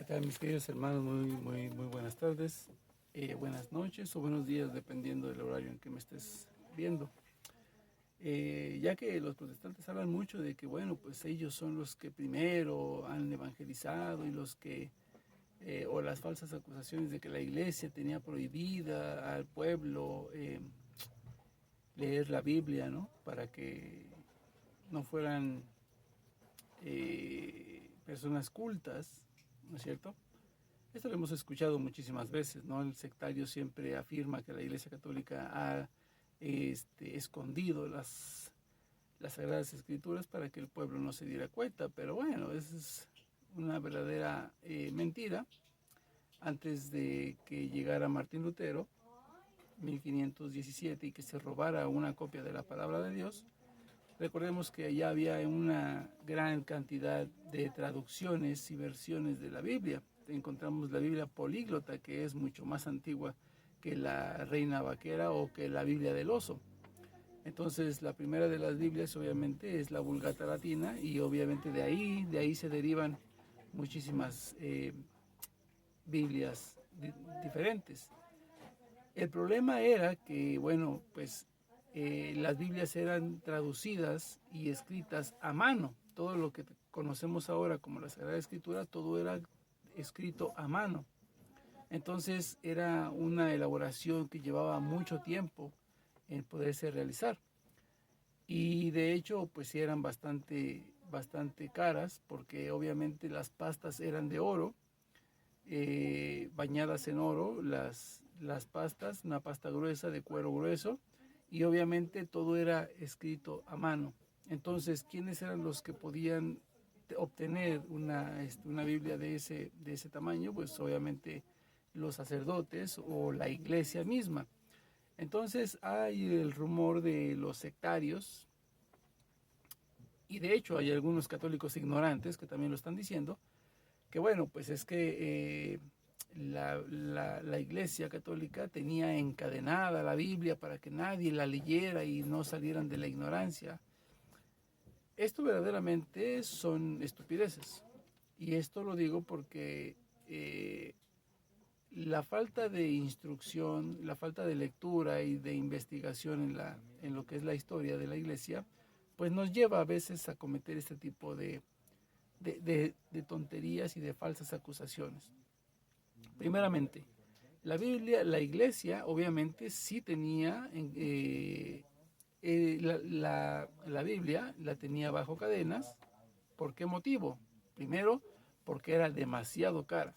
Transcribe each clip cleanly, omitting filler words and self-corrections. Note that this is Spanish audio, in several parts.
¿Qué tal, mis queridos hermanos? Muy buenas tardes, buenas noches o buenos días, dependiendo del horario en que me estés viendo. Ya que los protestantes hablan mucho de que, bueno, pues ellos son los que primero han evangelizado y los que, o las falsas acusaciones de que la iglesia tenía prohibida al pueblo leer la Biblia, ¿no? Para que no fueran personas cultas, ¿no es cierto? Esto lo hemos escuchado muchísimas veces, ¿no? El sectario siempre afirma que la Iglesia Católica ha escondido las Sagradas Escrituras para que el pueblo no se diera cuenta, pero bueno, esa es una verdadera mentira. Antes de que llegara Martín Lutero, 1517, y que se robara una copia de la palabra de Dios, recordemos que ya había una gran cantidad de traducciones y versiones de la Biblia. Encontramos la Biblia políglota, que es mucho más antigua que la Reina Vaquera o que la Biblia del Oso. Entonces, la primera de las Biblias obviamente es la Vulgata Latina, y obviamente de ahí se derivan muchísimas Biblias diferentes. El problema era que, bueno, pues las Biblias eran traducidas y escritas a mano. Todo lo que conocemos ahora como la Sagrada Escritura, todo era escrito a mano. Entonces era una elaboración que llevaba mucho tiempo en poderse realizar. Y de hecho, pues sí eran bastante caras, porque obviamente las pastas eran de oro, bañadas en oro, las pastas, una pasta gruesa de cuero grueso, y obviamente todo era escrito a mano. Entonces, ¿quiénes eran los que podían obtener una Biblia de ese tamaño? Pues obviamente los sacerdotes o la iglesia misma. Entonces hay el rumor de los sectarios, y de hecho hay algunos católicos ignorantes que también lo están diciendo, que bueno, pues es que la Iglesia Católica tenía encadenada la Biblia para que nadie la leyera y no salieran de la ignorancia. Esto verdaderamente son estupideces. Y esto lo digo porque la falta de instrucción, la falta de lectura y de investigación en lo que es la historia de la Iglesia, pues nos lleva a veces a cometer este tipo de tonterías y de falsas acusaciones. Primeramente, la Biblia, la iglesia, obviamente sí tenía, la Biblia la tenía bajo cadenas. ¿Por qué motivo? Primero, porque era demasiado cara,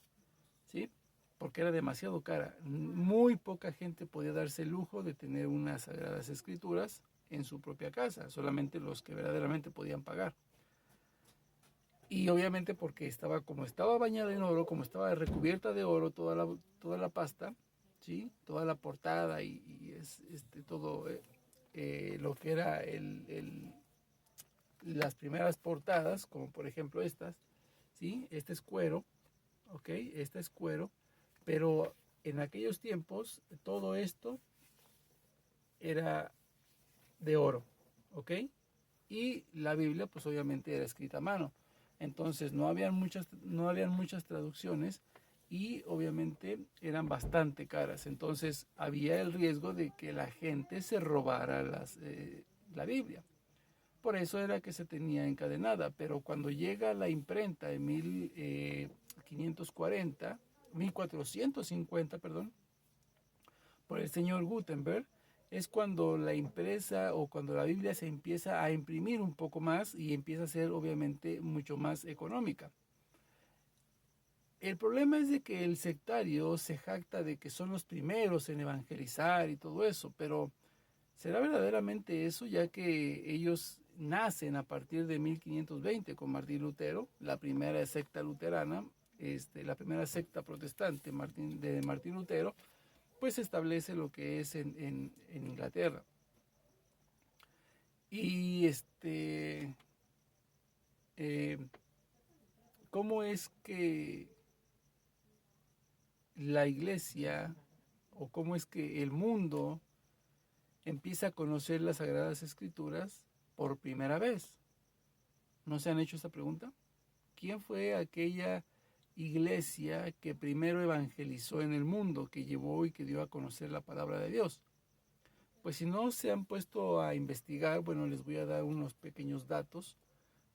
¿sí? Porque era demasiado cara. Muy poca gente podía darse el lujo de tener unas Sagradas Escrituras en su propia casa, solamente los que verdaderamente podían pagar. Y obviamente porque como estaba bañada en oro, como estaba recubierta de oro toda la pasta, ¿sí? Toda la portada y todo lo que era las primeras portadas, como por ejemplo estas, ¿sí? Este es cuero, ¿ok? Este es cuero, pero en aquellos tiempos todo esto era de oro, ¿ok? Y la Biblia pues obviamente era escrita a mano. Entonces no habían muchas traducciones, y obviamente eran bastante caras. Entonces había el riesgo de que la gente se robara la Biblia. Por eso era que se tenía encadenada. Pero cuando llega la imprenta en 1540, 1450, perdón, por el señor Gutenberg, es cuando la impresa o cuando la Biblia se empieza a imprimir un poco más y empieza a ser obviamente mucho más económica. El problema es de que el sectario se jacta de que son los primeros en evangelizar y todo eso, pero ¿será verdaderamente eso? Ya que ellos nacen a partir de 1520 con Martín Lutero, la primera secta luterana, la primera secta protestante de Martín Lutero, pues establece lo que es en Inglaterra. Y ¿cómo es que la iglesia, o cómo es que el mundo empieza a conocer las Sagradas Escrituras por primera vez? ¿No se han hecho esa pregunta? ¿Quién fue aquella iglesia que primero evangelizó en el mundo, que llevó y que dio a conocer la palabra de Dios? Pues si no se han puesto a investigar, bueno, les voy a dar unos pequeños datos,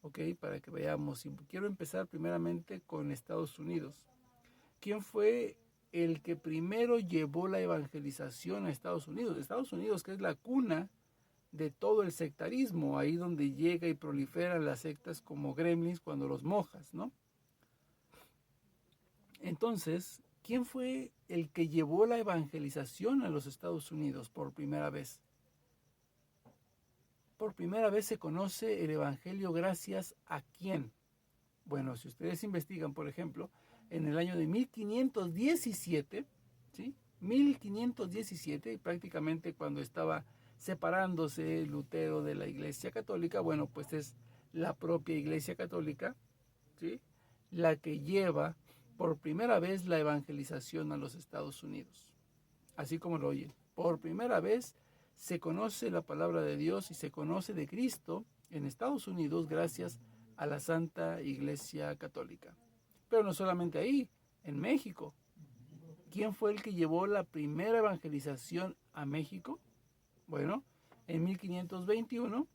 ¿ok? Para que veamos. Y quiero empezar primeramente con Estados Unidos. ¿Quién fue el que primero llevó la evangelización a Estados Unidos? Estados Unidos, que es la cuna de todo el sectarismo, ahí donde llega y proliferan las sectas como gremlins cuando los mojas, ¿no? Entonces, ¿quién fue el que llevó la evangelización a los Estados Unidos por primera vez? Por primera vez se conoce el evangelio gracias a quién. Bueno, si ustedes investigan, por ejemplo, en el año de 1517, ¿sí? 1517, prácticamente cuando estaba separándose Lutero de la Iglesia Católica, bueno, pues es la propia Iglesia Católica, ¿sí?, la que lleva por primera vez la evangelización a los Estados Unidos. Así como lo oyen, por primera vez se conoce la palabra de Dios y se conoce de Cristo en Estados Unidos gracias a la Santa Iglesia Católica. Pero no solamente ahí, en México. ¿Quién fue el que llevó la primera evangelización a México? Bueno, en 1521,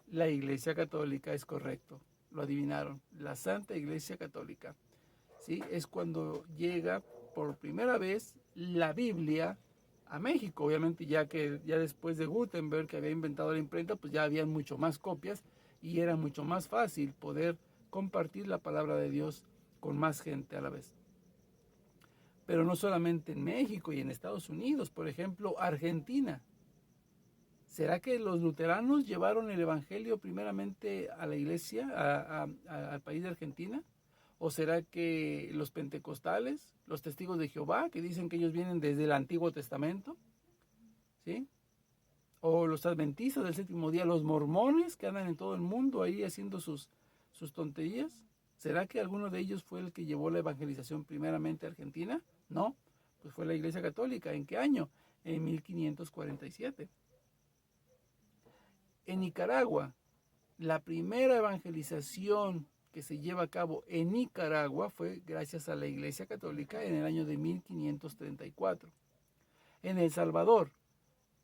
la Iglesia Católica, es correcto, lo adivinaron, la Santa Iglesia Católica. ¿Sí? Es cuando llega por primera vez la Biblia a México. Obviamente ya después de Gutenberg, que había inventado la imprenta, pues ya habían mucho más copias y era mucho más fácil poder compartir la palabra de Dios con más gente a la vez. Pero no solamente en México y en Estados Unidos, por ejemplo, Argentina. ¿Será que los luteranos llevaron el evangelio primeramente a la iglesia, al país de Argentina? ¿O será que los pentecostales, los testigos de Jehová, que dicen que ellos vienen desde el Antiguo Testamento? ¿Sí? ¿O los adventistas del séptimo día, los mormones que andan en todo el mundo ahí haciendo sus tonterías? ¿Será que alguno de ellos fue el que llevó la evangelización primeramente a Argentina? No, pues fue la Iglesia Católica. ¿En qué año? En 1547. En Nicaragua, la primera evangelización que se lleva a cabo en Nicaragua fue gracias a la Iglesia Católica en el año de 1534. En El Salvador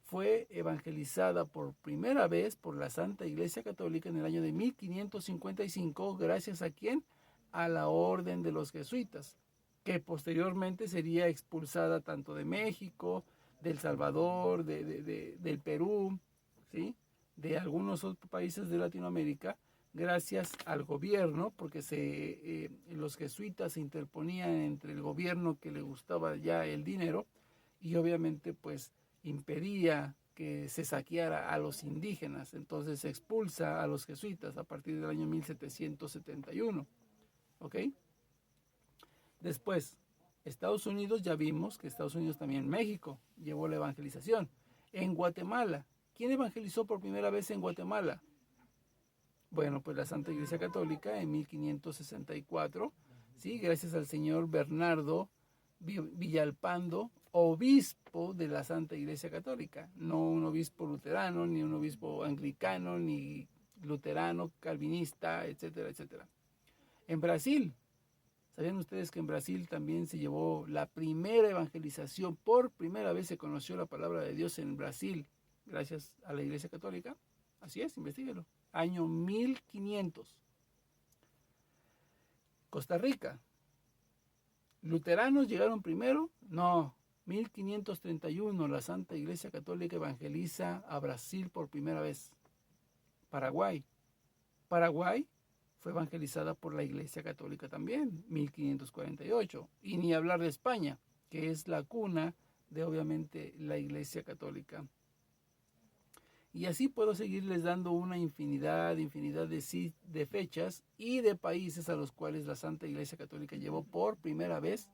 fue evangelizada por primera vez por la Santa Iglesia Católica en el año de 1555, gracias a quién? A la Orden de los Jesuitas, que posteriormente sería expulsada tanto de México, de El Salvador, del Perú, ¿sí?, de algunos otros países de Latinoamérica, gracias al gobierno, porque los jesuitas se interponían entre el gobierno, que le gustaba ya el dinero, y obviamente pues impedía que se saqueara a los indígenas. Entonces se expulsa a los jesuitas a partir del año 1771. ¿Ok? Después, Estados Unidos, ya vimos que Estados Unidos, también México llevó la evangelización. En Guatemala, ¿quién evangelizó por primera vez en Guatemala? Bueno, pues la Santa Iglesia Católica en 1564, ¿sí?, gracias al señor Bernardo Villalpando, obispo de la Santa Iglesia Católica, no un obispo luterano, ni un obispo anglicano, ni luterano, calvinista, etcétera, etcétera. En Brasil, ¿sabían ustedes que en Brasil también se llevó la primera evangelización? Por primera vez se conoció la palabra de Dios en Brasil, gracias a la Iglesia Católica. Así es, investíguelo. Año 1500. Costa Rica. ¿Luteranos llegaron primero? No. 1531 la Santa Iglesia Católica evangeliza a Brasil por primera vez. Paraguay. Paraguay fue evangelizada por la Iglesia Católica también, 1548. Y ni hablar de España, que es la cuna de obviamente la Iglesia Católica. Y así puedo seguirles dando una infinidad de fechas y de países a los cuales la Santa Iglesia Católica llevó por primera vez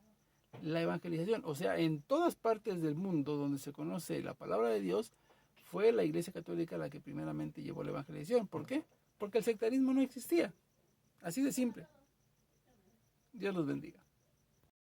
la evangelización. O sea, en todas partes del mundo donde se conoce la palabra de Dios, fue la Iglesia Católica la que primeramente llevó la evangelización. ¿Por qué? Porque el sectarismo no existía. Así de simple. Dios los bendiga.